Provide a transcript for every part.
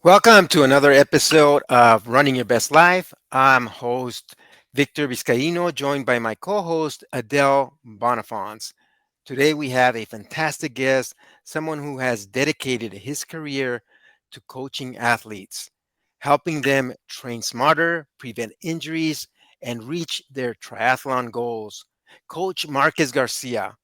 Welcome to another episode of Running Your Best Life. I'm host Victor Vizcaino, joined by my co-host Adele Bonnaffons. Today we have a fantastic guest, someone who has dedicated his career to coaching athletes, helping them train smarter, prevent injuries, and reach their triathlon goals. Coach Marques Garcia.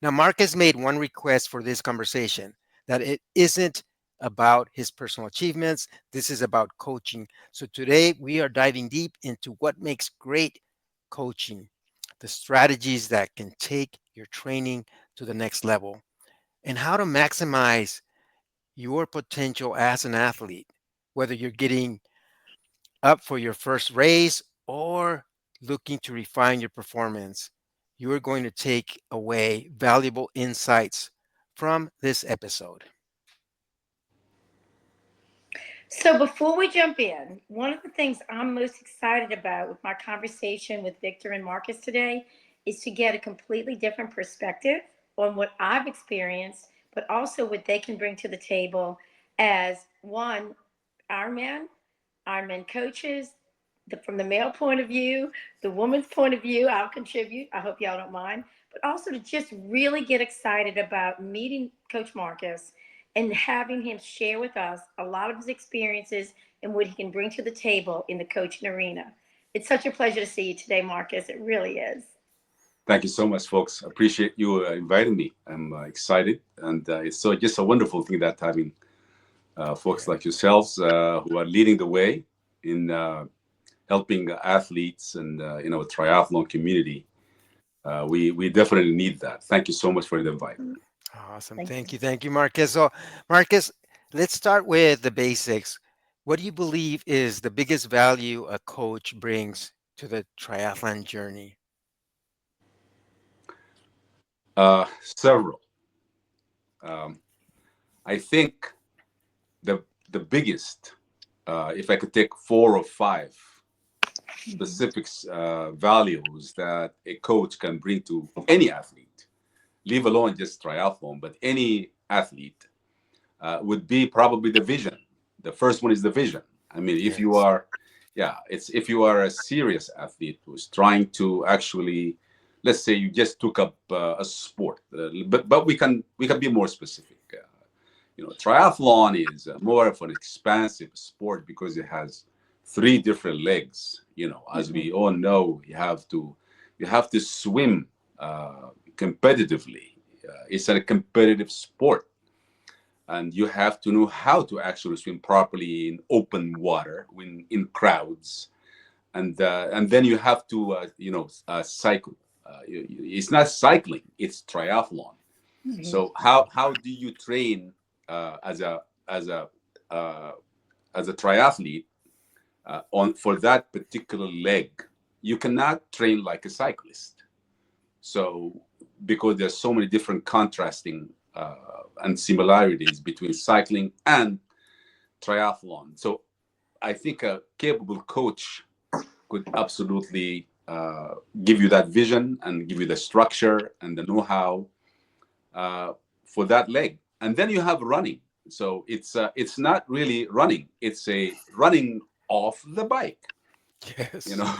Now, Marcus made one request for this conversation, that it isn't about his personal achievements. This is about coaching. So today we are diving deep into what makes great coaching, the strategies that can take your training to the next level, and how to maximize your potential as an athlete, whether you're getting up for your first race or looking to refine your performance. You are going to take away valuable insights from this episode. So before we jump in, one of the things I'm most excited about with my conversation with Victor and Marcus today is to get a completely different perspective on what I've experienced, but also what they can bring to the table as one Ironman, Ironman coaches, from the male point of view, the woman's point of view. I'll contribute. I hope y'all don't mind, but also to just really get excited about meeting Coach Marcus and having him share with us a lot of his experiences and what he can bring to the table in the coaching arena. It's such a pleasure to see you today, Marcus. It really is. Thank you so much, folks. Appreciate you inviting me. I'm excited, and it's so just a wonderful thing that having folks Yeah. like yourselves who are leading the way in helping athletes and triathlon community. We definitely need that. Thank you so much for the invite. Awesome. Thank you. Thank you, Marcus. So, Marcus, let's start with the basics. What do you believe is the biggest value a coach brings to the triathlon journey? Several. Um, I think the biggest, if I could take four or five specifics values that a coach can bring to any athlete, leave alone just triathlon, but any athlete, would be probably the vision. The first one is the vision. I mean, if you Yes. are, yeah, it's if you are a serious athlete who's trying to actually, let's say you just took up a sport, but we can be more specific. Triathlon is more of an expansive sport because it has three different legs. As Mhm. we all know, you have to swim competitively. It's a competitive sport, and you have to know how to actually swim properly in open water when in crowds, and then you have to cycle. It's not cycling; it's triathlon. Mhm. So how do you train as a uh, as a triathlete on for that particular leg? You cannot train like a cyclist. So because there's so many different contrasting and similarities between cycling and triathlon. So I think a capable coach could absolutely give you that vision and give you the structure and the know-how uh, for that leg. And then you have running. So it's not really running; it's a running off the bike. You Yes. know,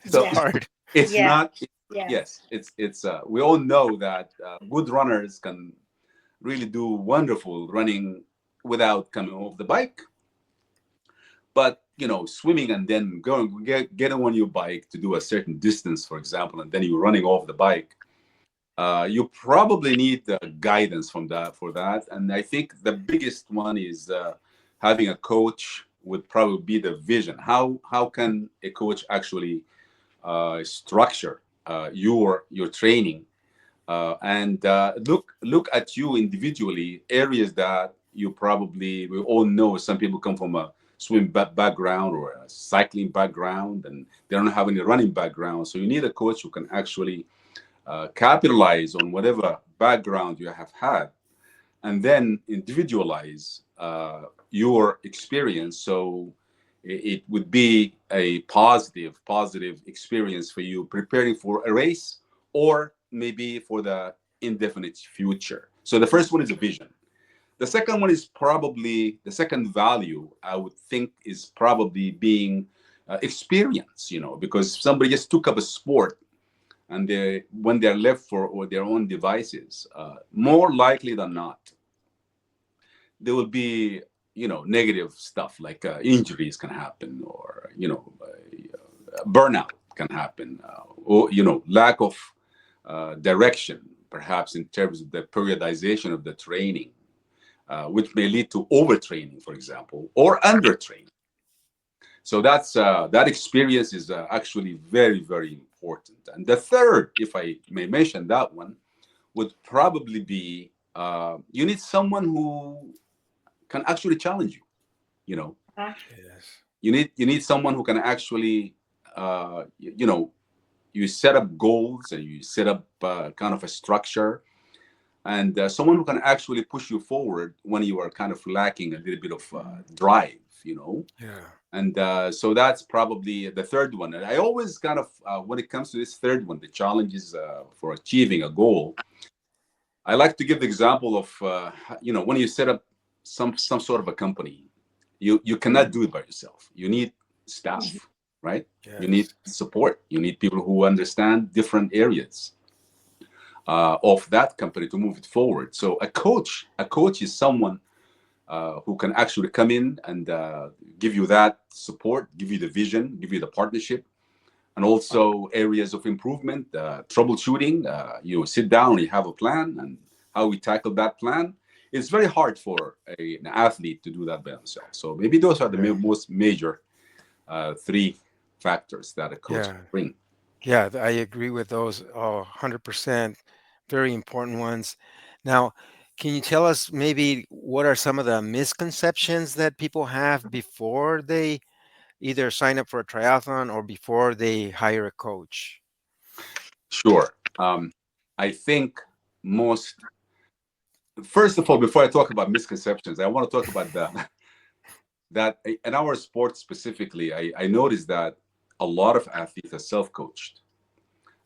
It's so Yeah. hard. it's Yeah. not. Yeah. Yes, it's. We all know that good runners can really do wonderful running without coming off the bike. But swimming and then getting on your bike to do a certain distance, for example, and then you're running off the bike, you probably need guidance from that for that. And I think the biggest one is having a coach would probably be the vision. How can a coach actually structure your training and look at you individually, areas that you probably, we all know some people come from a swim background or a cycling background, and they don't have any running background. So you need a coach who can actually capitalize on whatever background you have had, and then individualize your experience, so it would be a positive experience for you preparing for a race or maybe for the indefinite future. So the first one is a vision. The second one is probably the second value I would think is probably being experience, because somebody just took up a sport and when they're left for or their own devices, more likely than not, there will be, negative stuff like injuries can happen, or, burnout can happen, or, lack of direction, perhaps in terms of the periodization of the training, which may lead to overtraining, for example, or undertraining. So that experience is actually very, very important. And the third, if I may mention that one, would probably be you need someone who can actually challenge you. You know, Yes. you need someone who can actually, you set up goals and you set up kind of a structure, and someone who can actually push you forward when you are kind of lacking a little bit of drive. Yeah. And so that's probably the third one. And I always kind of, when it comes to this third one, the challenges for achieving a goal, I like to give the example of, when you set up some sort of a company, you cannot do it by yourself. You need staff, right? You need Yes. support. You need people who understand different areas of that company to move it forward. So a coach is someone who can actually come in and give you that support, give you the vision, give you the partnership, and also areas of improvement, troubleshooting. You sit down, you have a plan, and how we tackle that plan. It's very hard for an athlete to do that by himself. So maybe those are the Yeah. most major three factors that a coach can Yeah. bring. Yeah. I agree with those 100%. Very important ones. Now, can you tell us maybe what are some of the misconceptions that people have before they either sign up for a triathlon or before they hire a coach? Sure. I think most, first of all, before I talk about misconceptions, I want to talk about that in our sport specifically. I noticed that a lot of athletes are self-coached,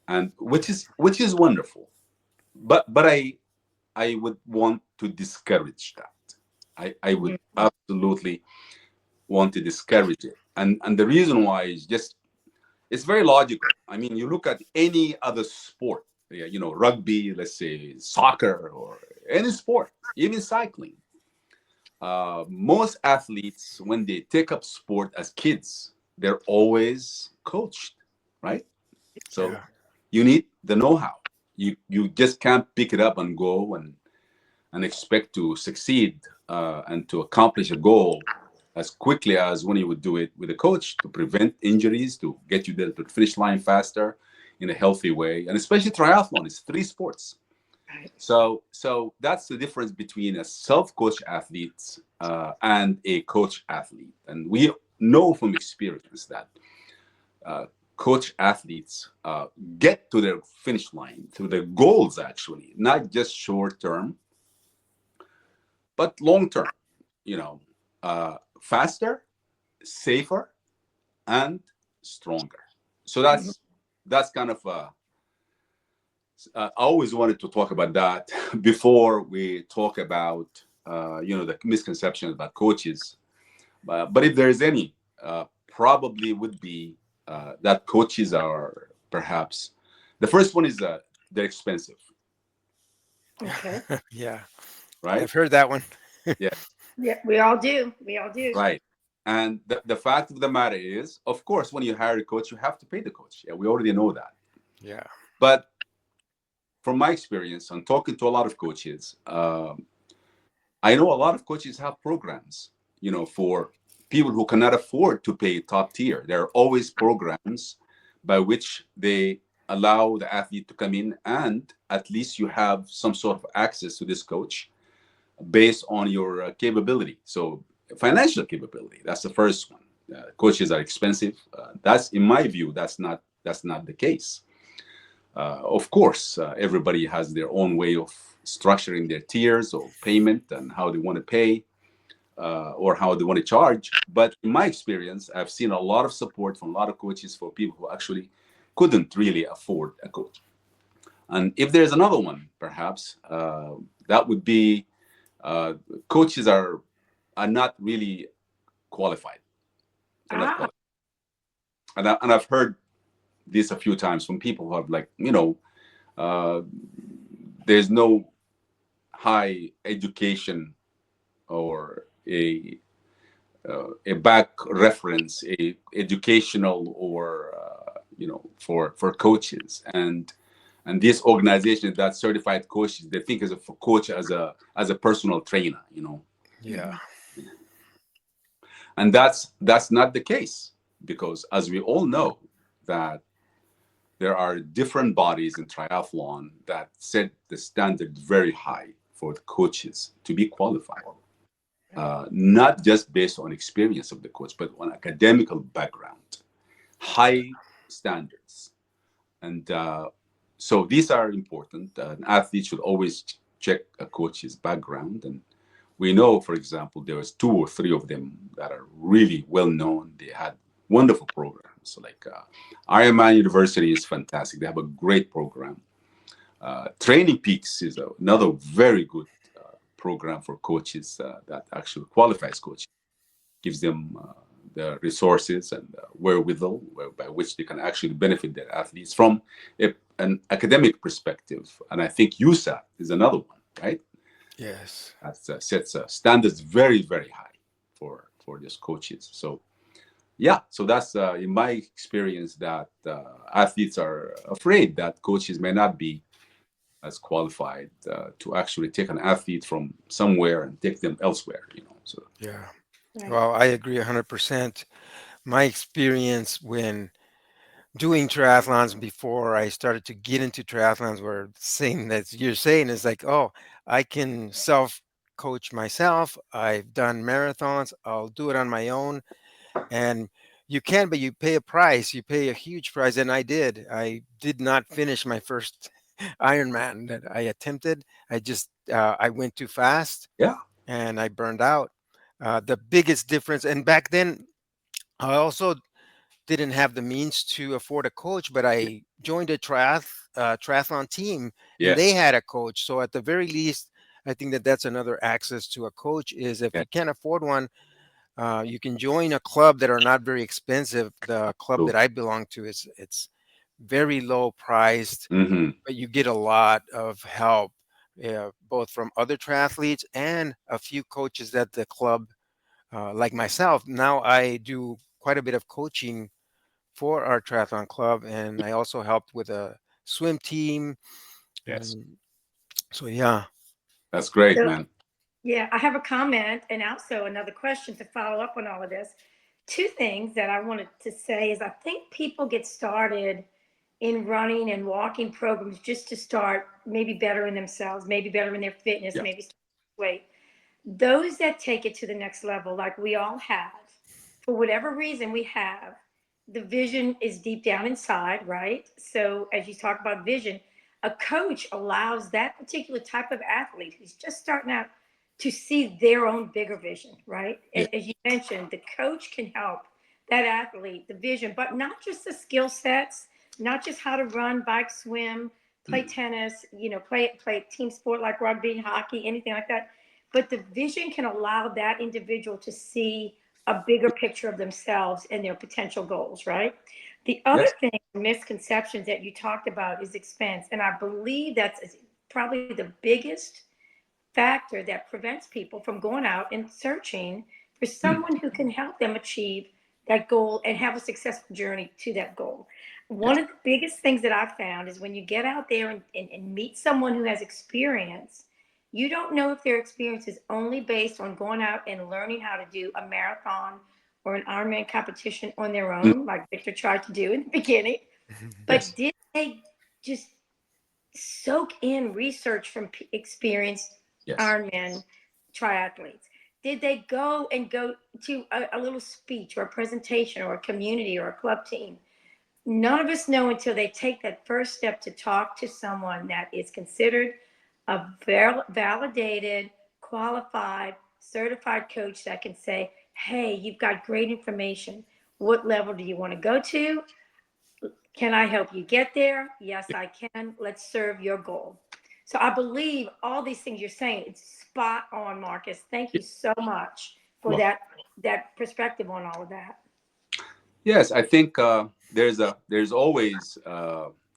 and which is wonderful. But I would want to discourage that. I would absolutely want to discourage it, and the reason why is just, it's very logical. I mean, you look at any other sport, yeah, rugby, let's say soccer, or any sport, even cycling. Most athletes, when they take up sport as kids, they're always coached, right? So Yeah. you need the know-how. You just can't pick it up and go and expect to succeed and to accomplish a goal as quickly as when you would do it with a coach, to prevent injuries, to get you there to the finish line faster in a healthy way. And especially triathlon, it's three sports. Right. So that's the difference between a self-coach athlete and a coach athlete. And we know from experience that uh, coach athletes get to their finish line, to their goals, actually, not just short term, but long term, faster, safer, and stronger. So that's kind of I always wanted to talk about that before we talk about the misconceptions about coaches. But if there is any, probably would be that coaches are perhaps, the first one is they're expensive, Okay. Yeah. right? I've heard that one. Yeah, Yeah, we all do. We all do. right. And the fact of the matter is, of course, when you hire a coach, you have to pay the coach. Yeah, we already know that. Yeah. But from my experience on talking to a lot of coaches, I know a lot of coaches have programs, for people who cannot afford to pay top tier. There are always programs by which they allow the athlete to come in, and at least you have some sort of access to this coach based on your capability. So financial capability, that's the first one. Coaches are expensive. That's, in my view, that's not the case. Of course, everybody has their own way of structuring their tiers of payment and how they want to pay or how they want to charge. But in my experience, I've seen a lot of support from a lot of coaches for people who actually couldn't really afford a coach. And if there's another one, perhaps that would be uh, coaches are not really qualified. They're not Ah, qualified, and I've heard this a few times from people who have, like, uh, there's no high education or a back reference, a educational, or for coaches, and this organization that certified coaches, they think as a coach as a personal trainer, Yeah. mhm. and that's not the case, because as we all know that there are different bodies in triathlon that set the standard very high for the coaches to be qualified, not just based on experience of the coach, but on academical background, high standards. And so these are important. An athlete should always check a coach's background. And we know, for example, there was two or three of them that are really well known. They had wonderful programs. So, like, Ironman University is fantastic. They have a great program. Training Peaks is another very good program for coaches that actually qualifies coaches, gives them the resources and wherewithal by which they can actually benefit their athletes from an academic perspective. And I think USAT is another one, right? Yes. That sets standards very, very high for these coaches. So yeah, so that's in my experience that athletes are afraid that coaches may not be as qualified to actually take an athlete from somewhere and take them elsewhere. So Yeah. Right. Well, I agree 100%. My experience when doing triathlons before I started to get into triathlons were same that you're saying is like, oh, I can self coach myself. I've done marathons. I'll do it on my own. And you can, but you pay a price. You pay a huge price. And I did. I did not finish my first Ironman that I attempted. I went too fast yeah, and I burned out. The biggest difference, and back then, I also didn't have the means to afford a coach, but I joined a triathlon team, and they yes, had a coach. So at the very least, I think that that's another access to a coach is if yeah, you can't afford one, you can join a club that are not very expensive. The club that absolutely. I belong to is it's very low priced, Hmm. but you get a lot of help, both from other triathletes and a few coaches at the club. Like myself, now I do quite a bit of coaching for our triathlon club, and I also helped with a swim team. Yes, And so, yeah, that's great, So, man. yeah, I have a comment and also another question to follow up on all of this. Two things that I wanted to say is I think people get started in running and walking programs just to start maybe better in themselves, maybe better in their fitness, Yeah, maybe start to lose weight. Those that take it to the next level, like we all have, for whatever reason we have, the vision is deep down inside, right? So, as you talk about vision, a coach allows that particular type of athlete who's just starting out to see their own bigger vision, right? yeah, As you mentioned, the coach can help that athlete, the vision, but not just the skill sets, not just how to run, bike, swim, play mm, tennis, play team sport like rugby, hockey, anything like that, but the vision can allow that individual to see a bigger picture of themselves and their potential goals, right? The other yes, thing, misconceptions that you talked about is expense. And I believe that's probably the biggest factor that prevents people from going out and searching for mm, someone who can help them achieve that goal and have a successful journey to that goal. yes, One of the biggest things that I've found is when you get out there and meet someone who has experience, you don't know if their experience is only based on going out and learning how to do a marathon or an Ironman competition on their mm, own, like Victor tried to do in the beginning, but yes, did they just soak in research from experienced yes, Ironman triathletes? Did they go to a little speech or a presentation or a community or a club team? None of us know until they take that first step to talk to someone that is considered a validated, qualified, certified coach that can say, hey, you've got great information. What level do you want to go to? Can I help you get there? Yes, yeah, I can. Let's serve your goal. So I believe all these things you're saying, it's spot on, Marcus. Thank you so much for Well, that perspective on all of that. yes, I think there's always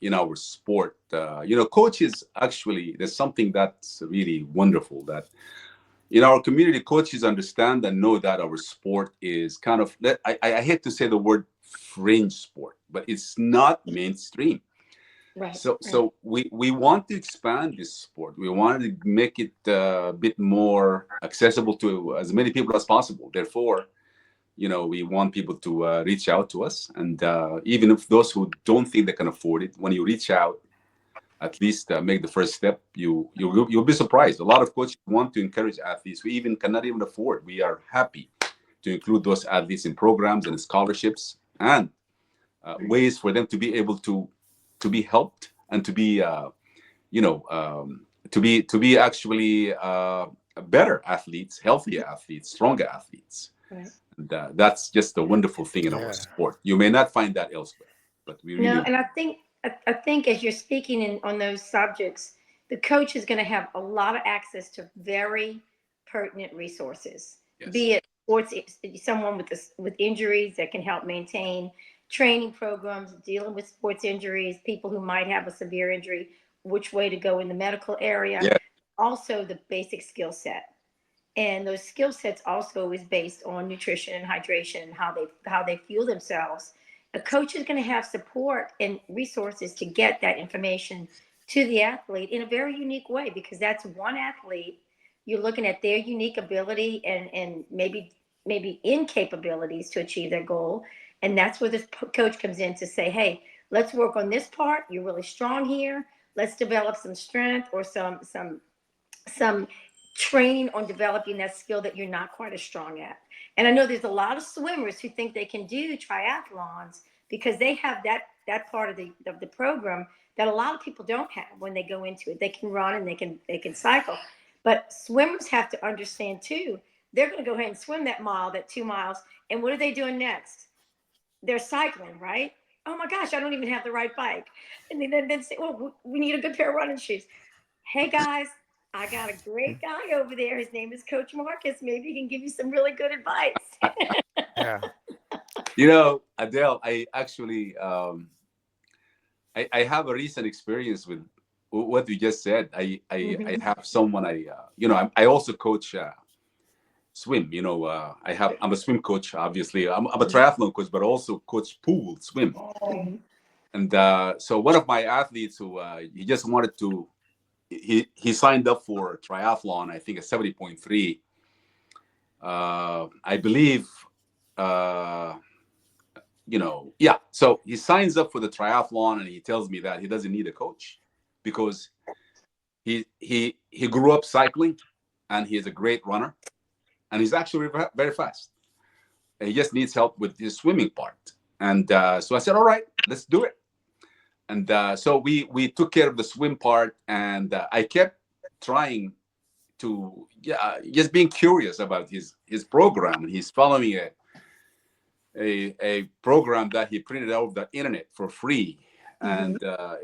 in our sport, coaches actually. There's something that's really wonderful that in our community, coaches understand and know that our sport is kind of. I hate to say the word fringe sport, but it's not mainstream. Right, So right. so we want to expand this sport. We want to make it a bit more accessible to as many people as possible. Therefore, we want people to reach out to us, and even if those who don't think they can afford it, when you reach out, at least make the first step. You'll be surprised. A lot of coaches want to encourage athletes who even cannot even afford. We are happy to include those athletes in programs and scholarships and ways for them to be able to be helped and to be you know to be actually better athletes, healthier athletes, stronger athletes. Right. And that's just a wonderful thing in our Yeah. sport. You may not find that elsewhere, but we No, really. and I think as you're speaking on those subjects, the coach is going to have a lot of access to very pertinent resources, Yes. be it sports, someone with injuries that can help maintain training programs, dealing with sports injuries, people who might have a severe injury, which way to go in the medical area, Yeah. also the basic skill set. And those skill sets also is based on nutrition and hydration and how they fuel themselves. A coach is going to have support and resources to get that information to the athlete in a very unique way, because that's one athlete. You're looking at their unique ability and maybe incapabilities to achieve their goal, and that's where this coach comes in to say, hey, let's work on this part. You're really strong here. Let's develop some strength or some training on developing that skill that you're not quite as strong at. And I know there's a lot of swimmers who think they can do triathlons because they have that part of the program that a lot of people don't have when they go into it. They can run and they can cycle. But swimmers have to understand too, they're going to go ahead and swim that mile, that 2 miles, and what are they doing next? They're cycling, right? Oh my gosh, I don't even have the right bike. And then say, well, we need a good pair of running shoes. Hey guys, I got a great guy over there. His name is Coach Marques. Maybe he can give you some really good advice. Yeah. Adele, I actually I have a recent experience with what you just said. I Mhm. have someone I also coach swim. I'm a swim coach. Obviously, I'm a triathlon coach, but also coach pool swim. Mhm. And so one of my athletes who he just wanted to he signed up for triathlon. I think a 70.3. I believe. Uh, yeah. So he signs up for the triathlon, and he tells me that he doesn't need a coach because he grew up cycling, and he is a great runner, and he's actually very fast. And he just needs help with his swimming part. And so I said, all right, let's do it. And so we took care of the swim part, and I kept trying to just being curious about his program, and he's following a program that he printed out of the internet for free. Mhm. And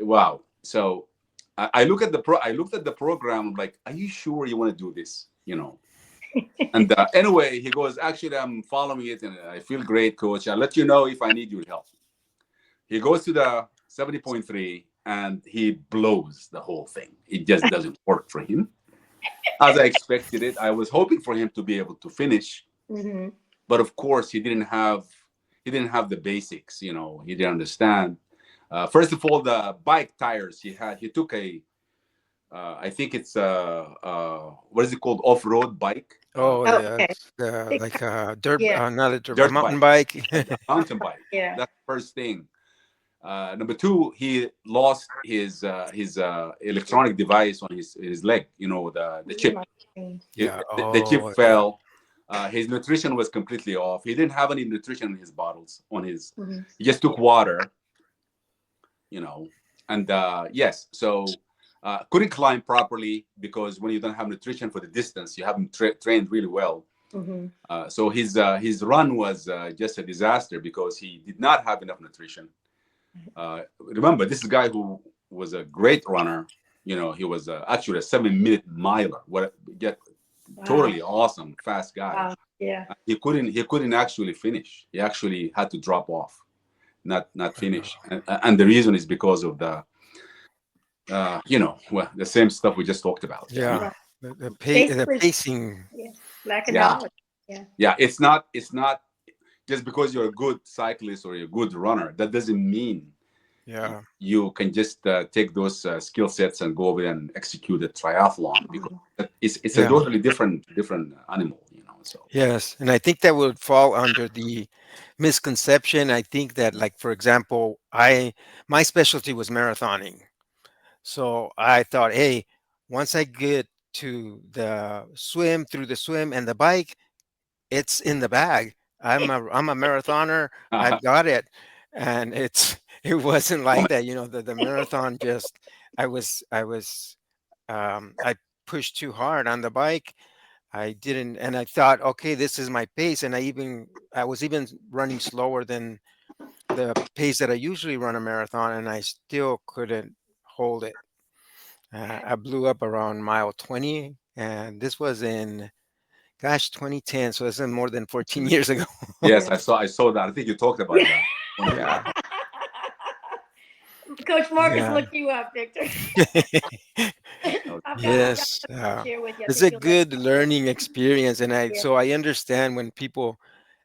wow. So I looked at the program. I'm like, are you sure you want to do this? And anyway, he goes, actually, I'm following it, and I feel great, coach. I'll let you know if I need your help. He goes to the 70.3, and he blows the whole thing. It just doesn't work for him as I expected it. I was hoping for him to be able to finish, Mhm. but of course, he didn't have the basics. He didn't understand. First of all, the bike tires he took I think it's what is it called, off-road bike, Oh, Oh, yeah. okay. It's Big like time. a dirt, Yeah. not a dirt, a dirt mountain bike, bike. a mountain bike. Yeah. That's the first thing. Number two, he lost his electronic device on his leg. The chip. Yeah. The chip Oh, yeah. fell. His nutrition was completely off. He didn't have any nutrition in his bottles. Mhm. He just took water. And yes, so couldn't climb properly because when you don't have nutrition for the distance, you haven't trained really well. Mhm. So his run was just a disaster because he did not have enough nutrition. Remember, this is a guy who was a great runner, He was actually a 7 minute miler. What get Wow. totally awesome, fast guy. Wow. Yeah. He couldn't actually finish. He actually had to drop off, not Wow. finish. And the reason is because of the well, the same stuff we just talked about. Yeah. Right. The Basically, pacing. yeah, lack of Yeah, knowledge. Yeah. yeah. It's not just because you're a good cyclist or you're a good runner. That doesn't mean Yeah. you can just take those skill sets and go over and execute a triathlon, because Mhm. it's a Yeah. totally different animal. So Yes. And I think that would fall under the misconception. I think that, like, for example, my specialty was marathoning. So I thought, hey, once I get to the swim, through the swim and the bike, it's in the bag. I'm a marathoner. I've got it. And it wasn't like that. The marathon just I pushed too hard on the bike. I didn't, and I thought, okay, this is my pace. And I was even running slower than the pace that I usually run a marathon, and I still couldn't hold it. I blew up around mile 20, and this was in, gosh, 2010. So it's more than 14 years ago. yes, Yeah. I saw that. I think you talked about Yeah. that one of your. Yeah. Coach Marques Yeah. looked you up, Victor. I've got Yes. something to share with you. I It's think a you'll like. good learning experience. And Yeah. so I understand when people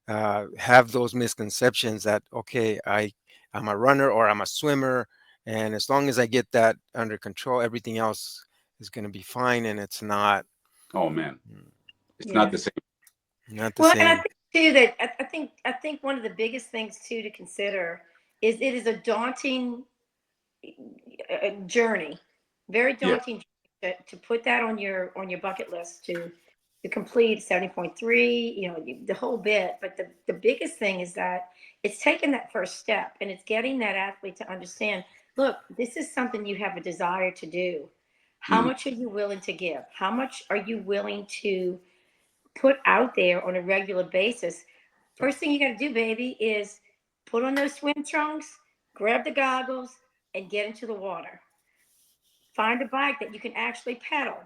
have those misconceptions that, okay, I'm a runner or I'm a swimmer. And as long as I get that under control, everything else is going to be fine. And it's not, Oh man, mm, it's not Yeah. the same. not the Well, and I same. think too that I think one of the biggest things too to consider is it is a daunting journey, very Yeah, daunting to put that on your bucket list to complete 70.3, the whole bit. But the biggest thing is that it's taking that first step and it's getting that athlete to understand, look, this is something you have a desire to do. How mhm, much are you willing to give? How much are you willing to put out there on a regular basis? First thing you got to do, baby, is put on those swim trunks, grab the goggles, and get into the water. Find a bike that you can actually pedal.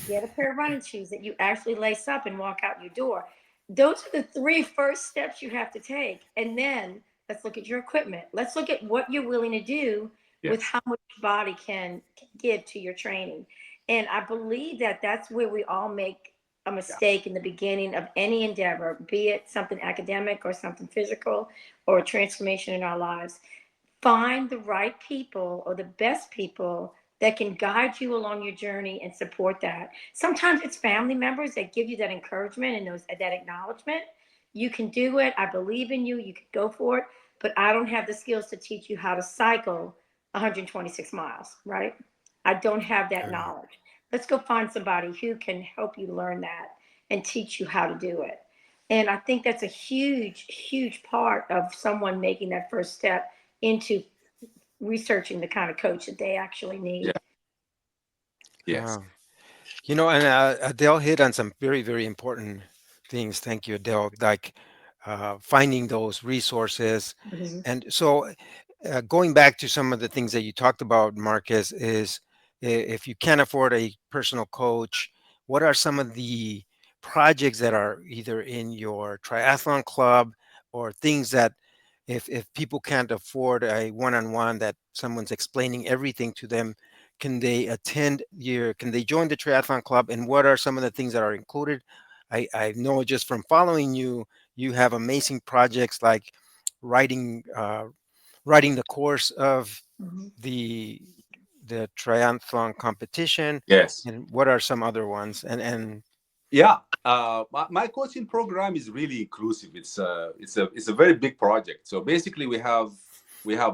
Get a pair of running shoes that you actually lace up and walk out your door. Those are the three first steps you have to take. And then let's look at your equipment. Let's look at what you're willing to do with yes. how much your body can give to your training. And I believe that that's where we all make a Yeah. mistake in the beginning of any endeavor, be it something academic or something physical or a transformation in our lives. Find the right people or the best people that can guide you along your journey and support that. Sometimes it's family members that give you that encouragement and that acknowledgement. You can do it. I believe in you. You can go for it. But I don't have the skills to teach you how to cycle 126 miles, right? I don't have that Yeah. knowledge. Let's go find somebody who can help you learn that and teach you how to do it. And I think that's a huge, huge part of someone making that first step into researching the kind of coach that they actually Yeah. need. Yes. Wow. And Adele hit on some very, very important things. Thank you, Adele. Like finding those resources. Mhm. And so, going back to some of the things that you talked about, Marcus, is if you can't afford a personal coach, what are some of the projects that are either in your triathlon club or things that if people can't afford a one-on-one that someone's explaining everything to them, can they join the triathlon club, and what are some of the things that are included? I know just from following you, you have amazing projects like writing writing the course of Mhm. the the triathlon competition, Yes. and what are some other ones? And Yeah. My coaching program is really inclusive. It's a very big project. So basically, we have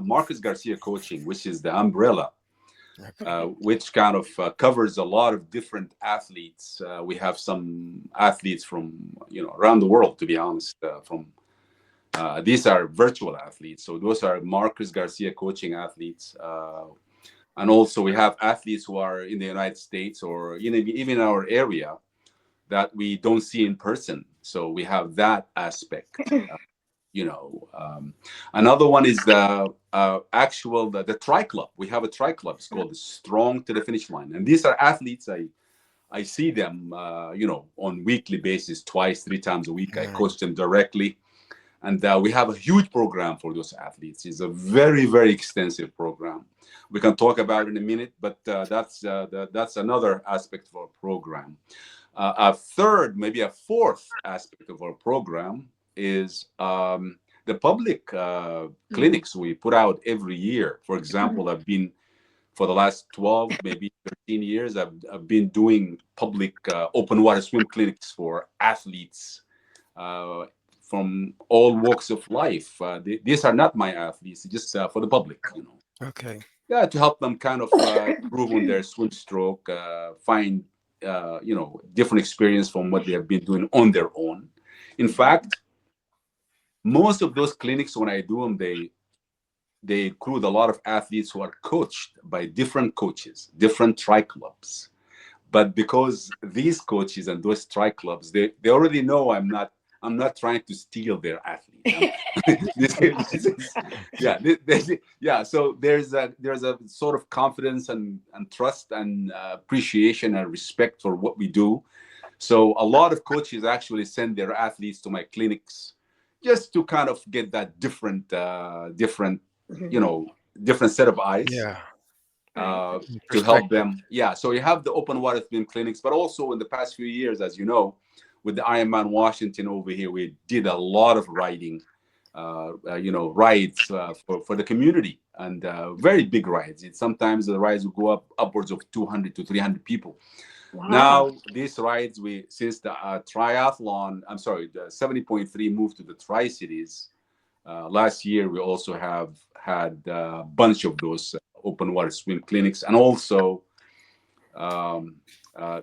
Marcus Garcia coaching, which is the umbrella, okay. which kind of covers a lot of different athletes. We have some athletes from around the world. To be honest, from these are virtual athletes. So those are Marcus Garcia coaching athletes. And also we have athletes who are in the United States or even our area that we don't see in person. So we have that aspect. you know. Another one is the actual the tri club. We have a tri club. It's called the Strong to the Finish Line, and these are athletes. I see them, on weekly basis, twice, three times a week. I Mm, coach them directly, and we have a huge program for those athletes. It's a very, very extensive program. We can talk about it in a minute, but that's another aspect of our program. A third, maybe a fourth aspect of our program is the public clinics we put out every year. For example, I've been for the last 12, maybe 13 years, I've been doing public open water swim clinics for athletes uh, from all walks of life. These are not my athletes, just for the public, okay. Yeah, to help them kind of improve on their swim stroke, find, different experience from what they have been doing on their own. In fact, most of those clinics, when I do them, they include a lot of athletes who are coached by different coaches, different tri clubs. But because these coaches and those tri clubs, they already know I'm not trying to steal their athlete. This is, yeah, yeah. So there's a sort of confidence and trust and appreciation and respect for what we do. So a lot of coaches actually send their athletes to my clinics just to kind of get that you know, different set of eyes Yeah. Right. to help Perspective. them. Yeah, so you have the open water swim clinics, but also in the past few years, as you know, with the Ironman Washington over here, we did a lot of riding, rides for the community, and very big rides. Sometimes the rides will go up upwards of 200 to 300 people. Wow. Now these rides, we since the triathlon, I'm sorry, the 70.3 moved to the Tri Cities. Last year, we also have had a bunch of those open water swim clinics, and also um,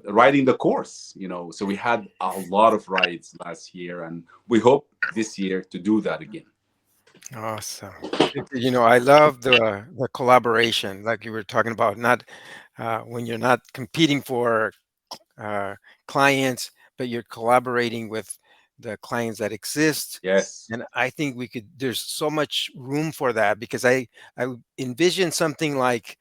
riding the course. So we had a lot of rides last year, and we hope this year to do that again. Awesome. I love the collaboration, like you were talking about, not when you're not competing for uh, clients, but you're collaborating with the clients that exist. Yes. And I think there's so much room for that because I envision something like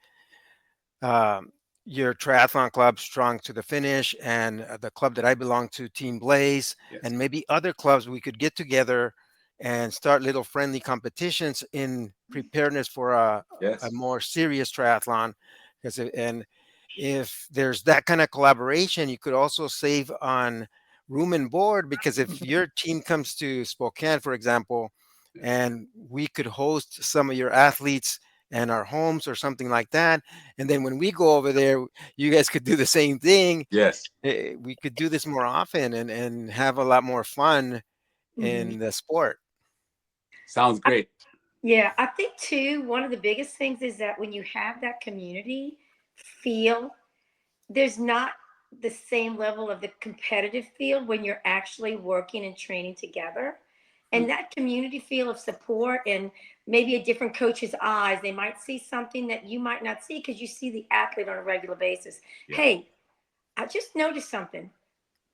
um, your triathlon club, Strong to the Finish, and the club that I belong to, Team Blaze, Yes. and maybe other clubs we could get together and start little friendly competitions in preparedness for a Yes. more serious triathlon. And if there's that kind of collaboration, you could also save on room and board because if your team comes to Spokane, for example, Yeah. and we could host some of your athletes and our homes or something like that. And then when we go over there, you guys could do the same thing. Yes. We could do this more often and have a lot more fun Mhm. in the sport. Sounds great. Yeah, I think too, one of the biggest things is that when you have that community feel, there's not the same level of the competitive feel when you're actually working and training together. Mm. And that community feel of support and maybe a different coach's eyes, they might see something that you might not see because you see the athlete on a regular basis. Yeah. Hey, I just noticed something,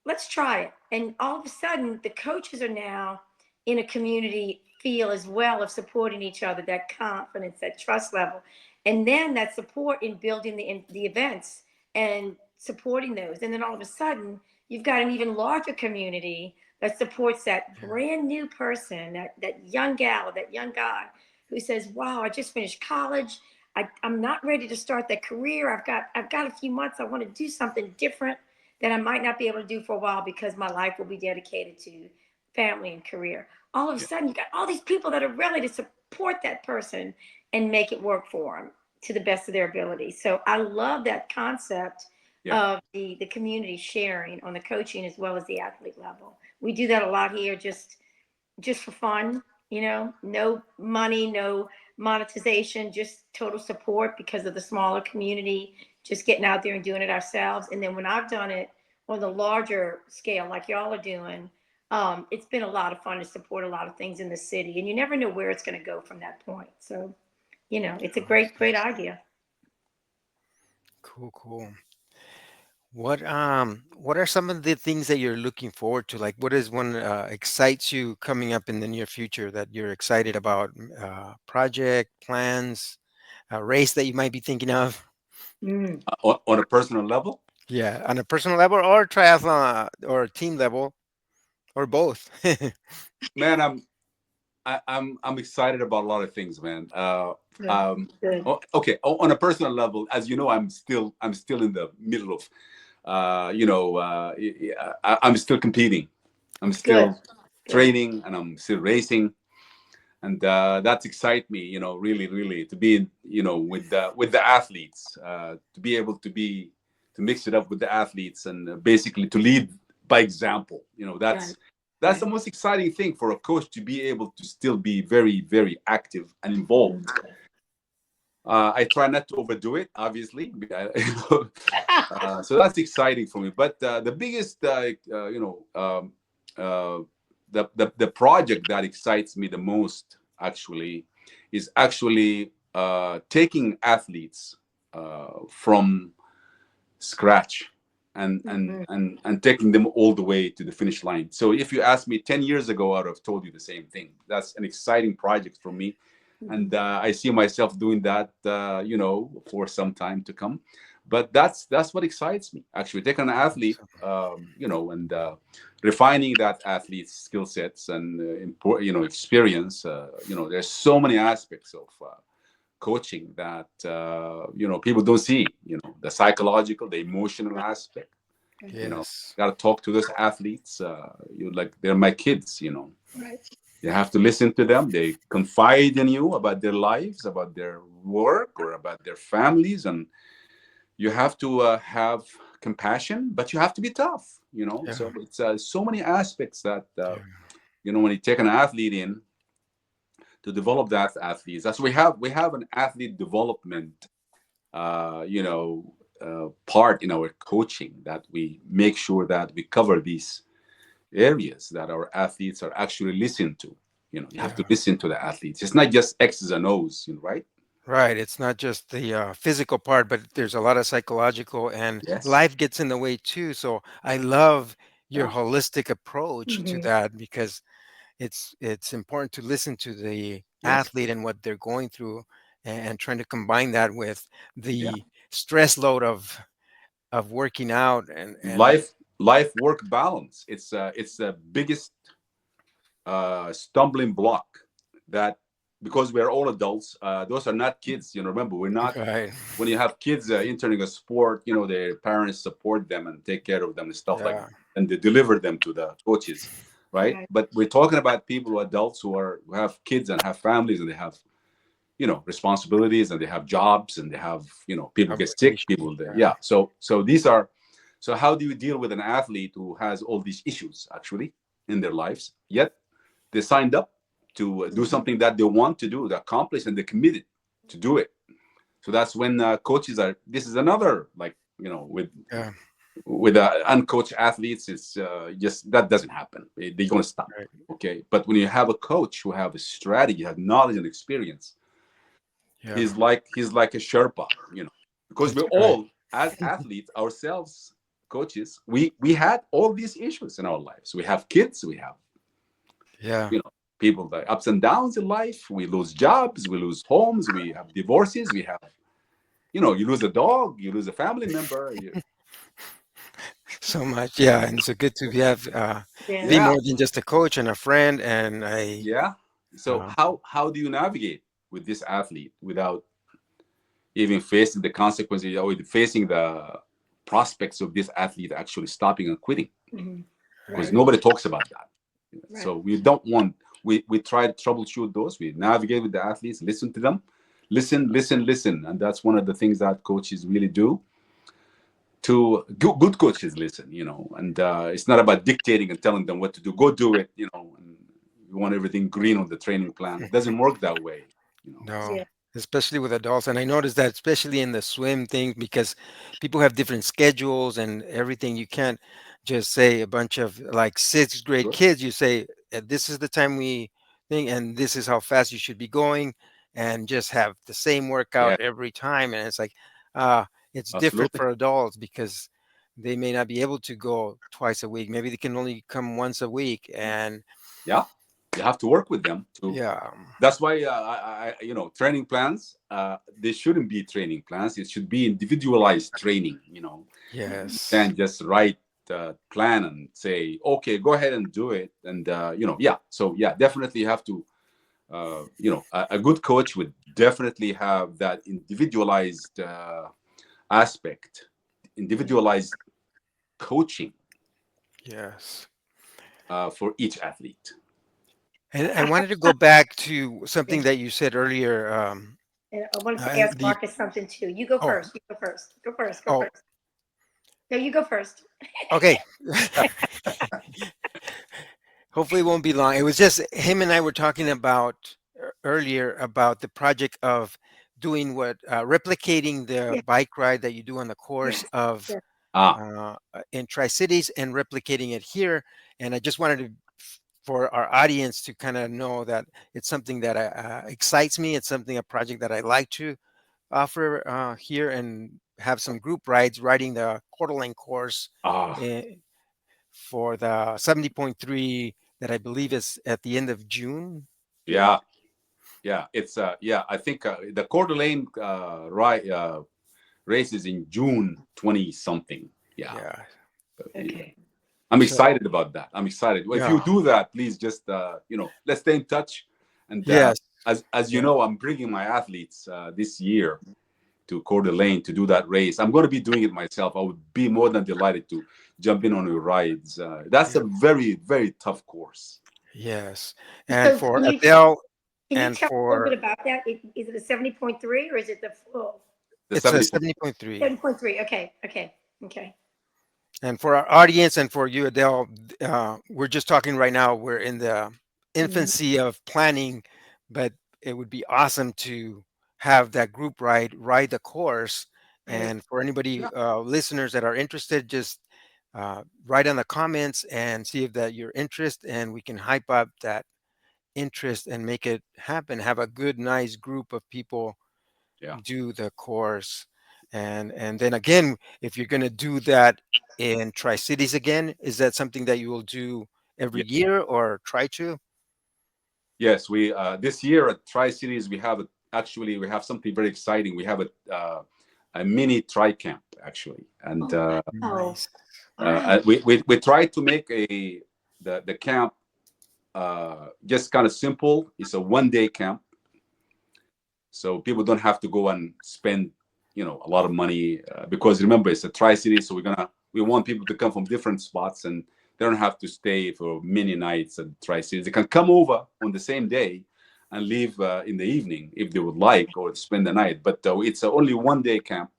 let's try it. And all of a sudden, the coaches are now in a community feel as well of supporting each other, that confidence, that trust level. And then that support in building the events and supporting those. And then all of a sudden, you've got an even larger community that supports that Yeah. brand new person, that young gal, that young guy who says, wow, I just finished college. I'm not ready to start that career. I've got a few months. I want to do something different that I might not be able to do for a while because my life will be dedicated to family and career. All of a Yeah. sudden, you got all these people that are ready to support that person and make it work for them to the best of their ability. So I love that concept Yeah. of the community sharing on the coaching as well as the athlete level. We do that a lot here, just for fun, no money, no monetization, just total support because of the smaller community, just getting out there and doing it ourselves. And then when I've done it on the larger scale, like y'all are doing, it's been a lot of fun to support a lot of things in the city. And you never know where it's going to go from that point. So, it's a great, Awesome. great idea. Cool, cool. What are some of the things that you're looking forward to? Like, what is one excites you coming up in the near future that you're excited about? Project plans, a race that you might be thinking of? Mm. On a personal level. Yeah, on a personal level or triathlon or team level or both. Man, I'm excited about a lot of things, man. Good. Good. Okay, on a personal level, as you know, I'm still in the middle of, I'm still competing. I'm Good. still Good. training, and I'm still racing, and that excites me. Really, really to be, with the athletes, to be able to mix it up with the athletes, and basically to lead by example. Right. That's the Right. most exciting thing for a coach, to be able to still be very, very active and Mhm. involved. I try not to overdo it, obviously. So that's exciting for me. But the biggest, uh, the project that excites me the most, actually, is actually taking athletes from scratch, Mhm. and taking them all the way to the finish line. So if you asked me 10 years ago, I would have told you the same thing. That's an exciting project for me, and Mhm. I see myself doing that, for some time to come. But that's what excites me, actually, taking an athlete, and refining that athlete's skill sets and experience. There's so many aspects of coaching that people don't see. The psychological, the emotional aspect. Yes. Got to talk to those athletes. Like, they're my kids. Right. You have to listen to them. They confide in you about their lives, about their work, or about their families, and you have to have compassion, but you have to be tough. Yeah. So it's so many aspects that Yeah. when you take an athlete in to develop that athletes. That's we have an athlete development, part in our coaching, that we make sure that we cover these areas that our athletes are actually listened to. You have to Yeah. listen to the athletes. It's not just X's and O's, right? Right. It's not just the physical part, but there's a lot of psychological and Yes. life gets in the way too. So I love your Yeah. holistic approach to Mhm. that because it's important to listen to the Yes. athlete and what they're going through and trying to combine that with Yeah. the stress load of working out and Life work balance. It's the biggest stumbling block, that, because we're all adults. Those are not kids. Remember, we're not. right. When you have kids entering a sport, their parents support them and take care of them and stuff like Yeah. that, and they deliver them to the coaches, right? Right. But we're talking about people, adults, who have kids and have families, and they have responsibilities, and they have jobs, and they have people get sick, Obligations. people that, Yeah. yeah. So these are. So how do you deal with an athlete who has all these issues, actually, in their lives, yet they signed up to do Mhm. something that they want to do, to accomplish, and they're committed to do it. So that's when coaches are. This is another, like, Yeah. with uncoached athletes. It's just that doesn't happen. They're gonna stop. Right. Okay, but when you have a coach who have a strategy, has knowledge and experience, Yeah. he's like a Sherpa. Because That's we're right. all, as athletes ourselves, coaches, we had all these issues in our lives. We have kids. We have Yeah. people, the ups and downs in life. We lose jobs. We lose homes. We have divorces. We have, you lose a dog. You lose a family member. So much. Yeah. And so good to have Yeah. be Yeah, more than just a coach and a friend and a yeah. So uh, how do you navigate with this athlete without even facing the consequences, or facing the prospects of this athlete actually stopping and quitting? Mhm. Because Right. nobody talks about that. Right. So we don't want. We try to troubleshoot those. We navigate with the athletes, listen to them, listen, and that's one of the things that coaches really do. To good coaches listen, and it's not about dictating and telling them what to do. Go do it, and you want everything green on the training plan. It doesn't work that way. no, Yeah. especially with adults. And I noticed that especially in the swim thing because people have different schedules and everything. You can't just say a bunch of like sixth grade Sure. kids. You say this is the time we think and this is how fast you should be going and just have the same Yeah, workout every time. And it's like uh it's different absolutely. for adults because they may not be able to go twice a week. Maybe they can only come once a week. And Yeah, you have to work with them to. yeah, That's why training plans. They shouldn't be training plans. It should be individualized training. yes, Can't just write the plan and say, okay, go ahead and do it. And yeah. So yeah, definitely you have to. A good coach would definitely have that individualized aspect, individualized coaching yes. for each athlete. And I I wanted to go back to something have, that you said earlier. and I wanted to ask The Marcus something too. You go oh first. You go first. Go first. Go oh first. No, you go first. okay. Hopefully, it won't be long. It was just him and I were talking about earlier about the project of doing what replicating the Yeah. bike ride that you do on the course Yes. of Yes. Ah, in Tri Cities and replicating it here. And I just wanted to for our audience to kind of know that it's something that excites me. It's something a project that I like to offer here and have some group rides riding the Coeur d'Alene course. ah, eh, for the 70.3 that I believe is at the end of June. Yeah. yeah, yeah. It's yeah. I think the Coeur d'Alene race is in June 20 something. Yeah. Yeah. Okay. I'm So excited about that. I'm excited. If you yeah. do that, please just let's stay in touch. And Yes. as you Yeah. know, I'm bringing my athletes this year to Coeur d'Alene to do that race. I'm going to be doing it myself. I would be more than delighted to jump in on your rides. That's a Yeah. very very tough course. Yes. And So for Adele can you and tell me a little bit for about that? Is it a 70.3 or is it the full The it's a 70. 70.3. 7.3? Okay. Okay. Okay. And for our audience and for you, Adele, we're just talking right now. We're in the Mhm. infancy of planning, but it would be awesome to have that group ride the course. Right. And for anybody, Yeah. listeners that are interested, just write in the comments and see if that your interest, and we can hype up that interest and make it happen. Have a good, nice group of people Yeah. do the course. And then again, if you're going to do that in Tri Cities again, is that something that you will do every Yeah. year or try to? Yes, we this year at Tri Cities actually we have something very exciting. We have a mini tri camp actually, and Oh, wow. Nice. Wow. we tried to make the camp just kind of simple. It's a 1 day camp, so people don't have to go and spend a lot of money because remember it's a Tri City, so we want people to come from different spots and they don't have to stay for many nights at Tri Cities. They can come over on the same day and leave in the evening if they would like, or spend the night. But it's only 1 day camp.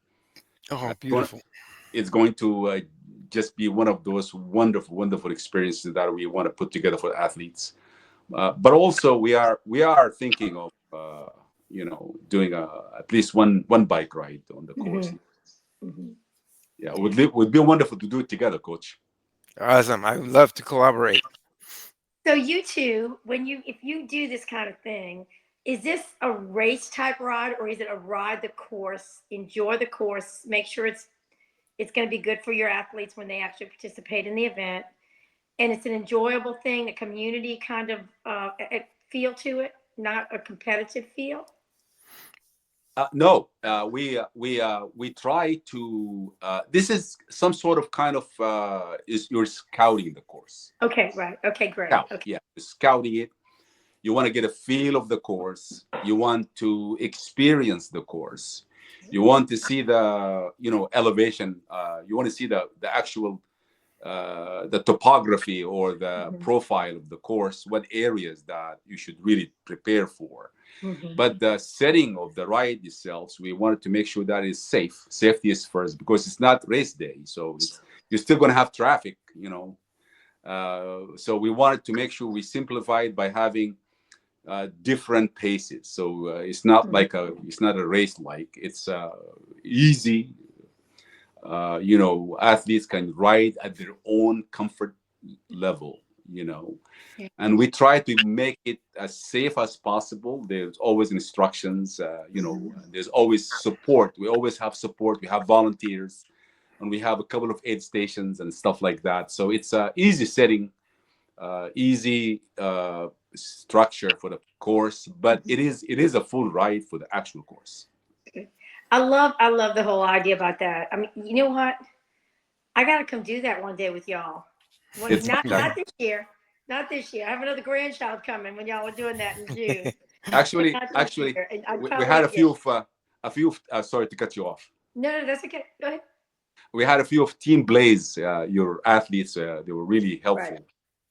Oh, Gonna- beautiful. it's going to just be one of those wonderful, wonderful experiences that we want to put together for athletes. But also we are thinking of doing at least one bike ride on the course. Mhm. Mhm. Yeah, would be wonderful to do it together, Coach. Awesome. I would love to collaborate. So you two, if you do this kind of thing, is this a race type ride or is it a ride the course, enjoy the course, make sure it's going to be good for your athletes when they actually participate in the event, and it's an enjoyable thing, a community kind of feel to it, not a competitive feel? No, we try to. This is some sort of kind of is you're scouting the course. Okay, right. Okay, great. Scout, Okay. yeah, you're scouting it. You want to get a feel of the course. You want to experience the course. You want to see the elevation. You want to see the actual the topography or the Mhm. profile of the course. What areas that you should really prepare for. Mhm. But the setting of the ride itself, we wanted to make sure that is safe. Safety is first because it's not race day, so you're still going to have traffic. So we wanted to make sure we simplify it by having different paces. So Mhm. it's not a race like it's easy. Athletes can ride at their own comfort level. Yeah. And we try to make it as safe as possible. There's always instructions. There's always support. We always have support. We have volunteers and we have a couple of aid stations and stuff like that. So it's a easy setting, easy structure for the course, but it is a full ride for the actual course. I love the whole idea about that. I mean, you know what? I gotta come do that one day with y'all. It's Not fantastic. this year. Not this year. I have another grandchild coming when y'all are doing that in June. But Actually, not this actually, year. And I we had probably, yeah. a few. Sorry to cut you off. No, that's okay. Go ahead. We had a few of Team Blaze, your athletes. They were really Right. helpful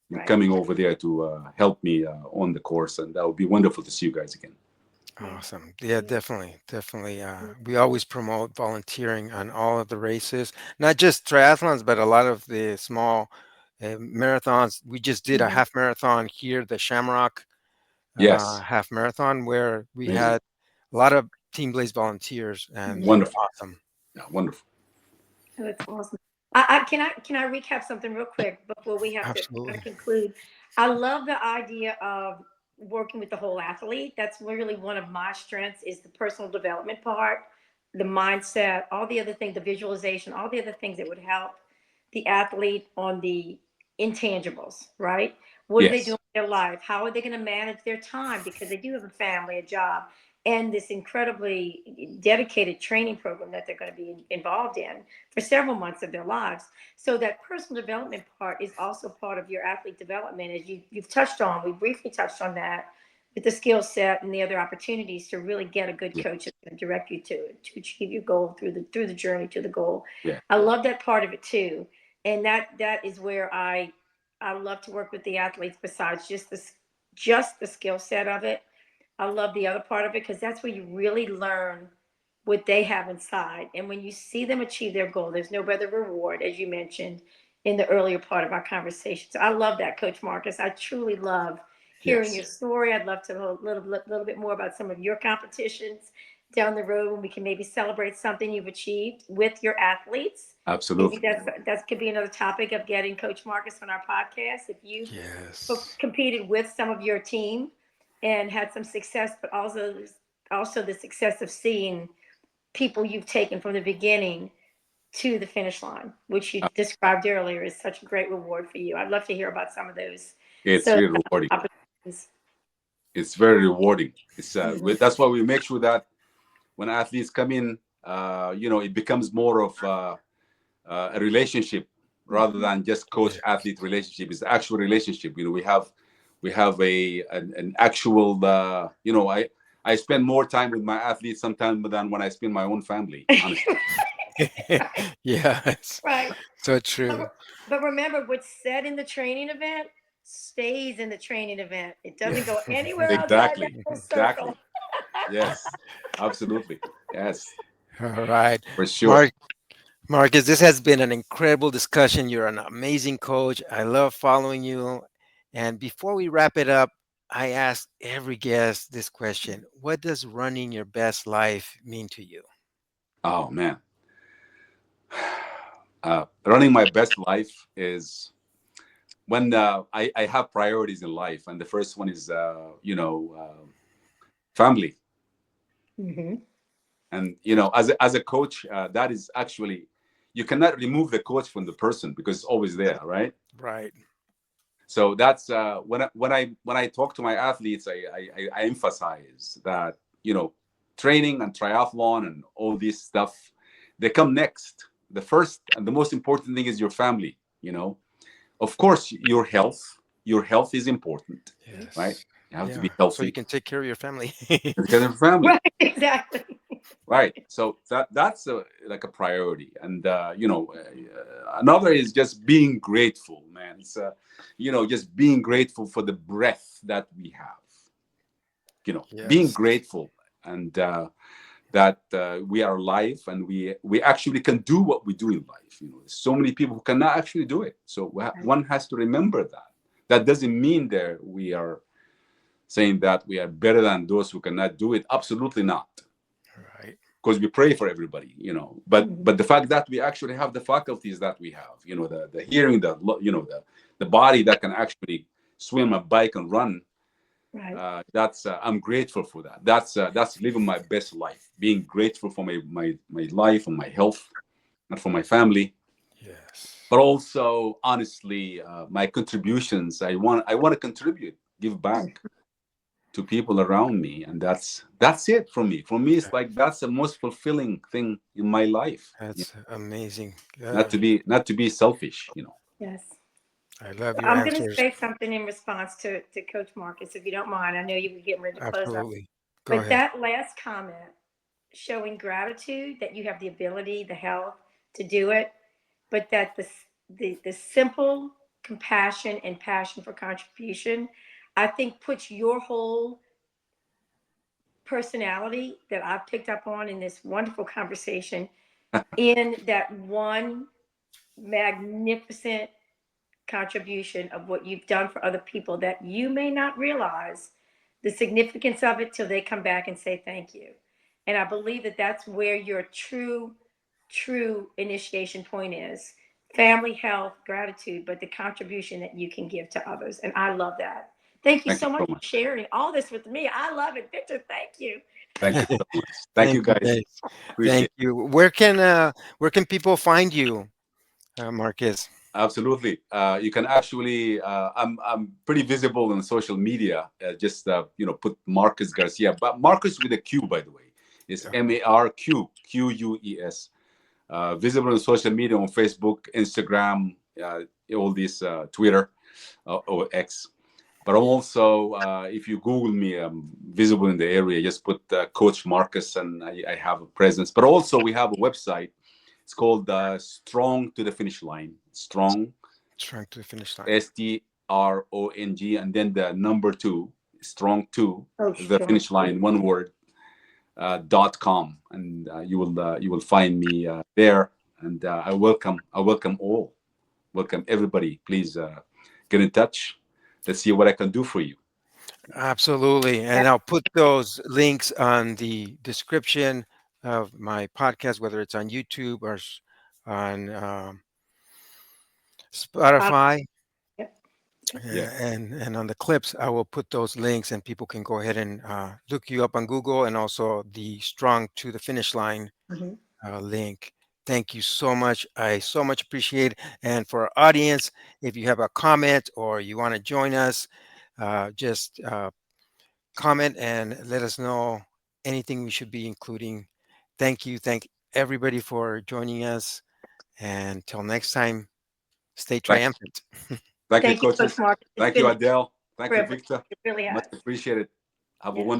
in Right. coming over there to help me on the course, and that would be wonderful to see you guys again. Yeah. Awesome. Yeah, Yeah. definitely. Definitely. We always promote volunteering on all of the races, not just triathlons, but a lot of the small marathons. We just did a Mhm. half marathon here, the Shamrock Yes, half marathon, where we amazing, had a lot of Team Blaze volunteers, and they Mhm. were wonderful, awesome. yeah, wonderful. Oh, that's awesome. I recap something real quick before we have to kind of Absolutely. conclude. I love the idea of working with the whole athlete. That's really one of my strengths is the personal development part, the mindset, all the other things, the visualization, all the other things that would help the athlete on the intangibles, right? What are they doing Yes, in their life? How are they going to manage their time because they do have a family, a job, and this incredibly dedicated training program that they're going to be involved in for several months of their lives. So that personal development part is also part of your athlete development, as you've touched on. We briefly touched on that with the skill set and the other opportunities to really get a good yeah, coach that's going to direct you to achieve your goal through the journey to the goal. yeah, I love that part of it too, and that is where I love to work with the athletes. Besides just the skill set of it, I love the other part of it because that's where you really learn what they have inside. And when you see them achieve their goal, there's no better reward, as you mentioned in the earlier part of our conversation. So I love that, Coach Marques. I truly love hearing your yes, story. I'd love to know a little bit more about some of your competitions down the road when we can maybe celebrate something you've achieved with your athletes. Maybe absolutely. that could be another topic of getting Coach Marques on our podcast. If you've Yes. competed with some of your team and had some success, but also the success of seeing people you've taken from the beginning to the finish line, which you Uh, described earlier, is such a great reward for you. I'd love to hear about some of those. it's So really rewarding. opportunities. It's very rewarding. Mhm. That's why we make sure that when athletes come in, it becomes more of a relationship rather Mhm. than just Yeah. coach athlete relationship. It's actual relationship. We have an actual. I spend more time with my athletes sometimes than when I spend my own family. Honestly, Yes. Right. So true. But remember, what's said in the training event stays in the training event. It doesn't Yeah. go anywhere outside that exactly, little circle. exactly. Yes, absolutely. Yes, All right. for sure. Mark Marcus, this has been an incredible discussion. You're an amazing coach. I love following you. And before we wrap it up, I ask every guest this question. What does running your best life mean to you? Oh man, running my best life is when I have priorities in life, and the first one is family. Hmm. And as a coach, that is actually, you cannot remove the coach from the person because it's always there, right? Right. So that's when I talk to my athletes, I emphasize that training and triathlon and all this stuff, they come next. The first and the most important thing is your family. Of course, your health is important, right? Yes. You have to Yeah. be So you healthy can take care of your family. because of family. Right, exactly. Right. So that's like a priority, and another is just being grateful, man. It's just being grateful for the breath that we have. Being Yes. grateful, and that we are alive, and we actually can do what we do in life. There's so many people who cannot actually do it. So one has to remember that. That doesn't mean that we are saying that we are better than those who cannot do it. Absolutely not, Right. because we pray for everybody, but Mhm. but the fact that we actually have the faculties that we have, the hearing, the body that can actually swim, a bike, and run. Right. That's I'm grateful for that. That's living my best life, being grateful for my life and my health. and for my family, Yes. but also honestly, my contributions. I want to contribute, give back to people around me, and that's it for me. For me, it's like that's the most fulfilling thing in my life. That's amazing. Not to be selfish, you know. Yes. I love your I'm going to answers. say something in response to Coach Marques, if you don't mind. I know you were getting ready to close up. Absolutely. Go But ahead. that last comment, showing gratitude that you have the ability, the health to do it, but that the simple compassion and passion for contribution, I think puts your whole personality that I've picked up on in this wonderful conversation in that one magnificent contribution of what you've done for other people that you may not realize the significance of it till they come back and say thank you. And I believe that that's where your true initiation point is: family, health, gratitude, but the contribution that you can give to others. And I love that. Thank you Thank you so much so for much. sharing all this with me. I love it. Victor, thank you. Thank you so much. Thank Thank you, you, guys. Dave. Thank Appreciate it. you. Where can people find you, Marcus? Absolutely. You can actually. I'm pretty visible on social media. Just put Marcus Garcia, but Marcus with a Q, by the way. It's MARQUES. Visible on social media on Facebook, Instagram, all these Twitter or X. But I'm also, if you Google me, I'm visible in the area. Just put Coach Marcus, and I have a presence. But also, we have a website. It's called Strong to the Finish Line. Strong, Trying to the finish line. STRONG, and then the number two, Strong to Oh, the strong. Finish Line, one word, .com, and you will find me there. And I welcome all, welcome everybody. Please get in touch. Let's see what I can do for you. Absolutely. And I'll put those links on the description of my podcast, whether it's on YouTube or on Spotify. Yep. Yeah, And on the clips, I will put those links, and people can go ahead and look you up on Google, and also the Strong to the Finish Line Mhm. link. Thank you so much. I so much appreciate it. And for our audience, if you have a comment or you want to join us, just comment and let us know anything we should be including. Thank you. Thank everybody for joining us. And till next time, stay thank, triumphant. thank you, Thank you, Coach coaches. Marques. It's Thank you, been a Adele. Thank you, privilege. Victor. It really Much has. appreciated. Have a Yes. wonderful